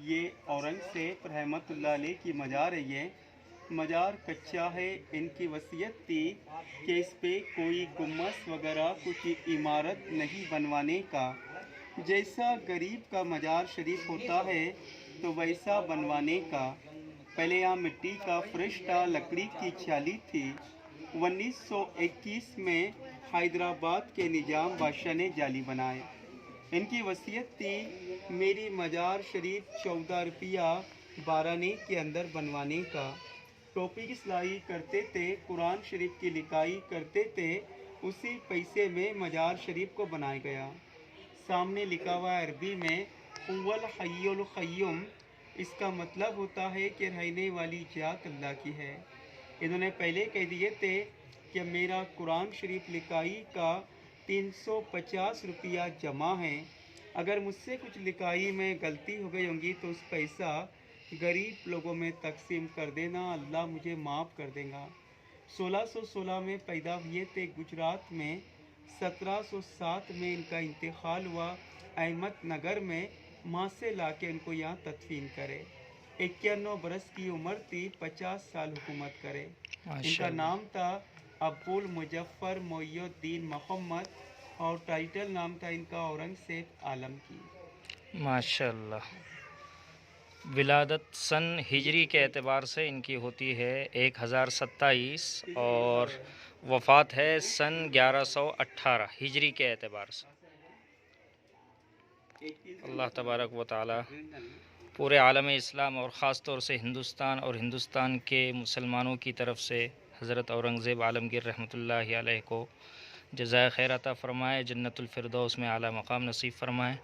یہ اورنگزیب رحمۃ اللہ علیہ کی مزار ہے۔ یہ مزار کچا ہے۔ ان کی وصیت تھی کہ اس پہ کوئی گنبد وغیرہ کچھ عمارت نہیں بنوانے کا، جیسا غریب کا مزار شریف ہوتا ہے تو ویسا بنوانے کا۔ پہلے یہاں مٹی کا فرش تھا، لکڑی کی چالی تھی۔ 1921 میں حیدرآباد کے نظام بادشاہ نے جالی بنائے۔ ان کی وصیت تھی میری مزار شریف 14 روپیہ 12 آنے کے اندر بنوانے کا۔ ٹوپی کی سلائی کرتے تھے، قرآن شریف کی لکھائی کرتے تھے، اسی پیسے میں مزار شریف کو بنایا گیا۔ سامنے لکھا ہوا ہے عربی میں هو الحی القیوم، اس کا مطلب ہوتا ہے کہ رہنے والی ذات اللہ کی ہے۔ انہوں نے پہلے کہہ دیے تھے کہ میرا قرآن شریف لکھائی کا 350 روپیہ جمع ہے، اگر مجھ سے کچھ لکھائی میں غلطی ہو گئی ہوں گی تو اس پیسہ غریب لوگوں میں تقسیم کر دینا، اللہ مجھے معاف کر دے گا۔ 1616 میں پیدا ہوئے تھے گجرات میں۔ 1707 میں ان کا انتقال ہوا احمد نگر میں، ماں سے لا کے ان کو یہاں تدفین کرے۔ 91 برس کی عمر تھی، 50 سال حکومت کرے۔ ان کا نام تھا ابو المظفر محی الدین محمد، اور ٹائٹل نام تھا ان کا اورنگزیب عالم کی۔ ماشاء اللہ۔ ولادت سن ہجری کے اعتبار سے ان کی ہوتی ہے 1027، اور وفات ہے سن 1118 ہجری کے اعتبار سے۔ اللہ تبارک و تعالی پورے عالم اسلام اور خاص طور سے ہندوستان اور ہندوستان کے مسلمانوں کی طرف سے حضرت اورنگزیب عالمگیر رحمۃ اللہ علیہ کو جزائے خیر عطا فرمائے، جنت الفردوس میں اعلیٰ مقام نصیب فرمائے۔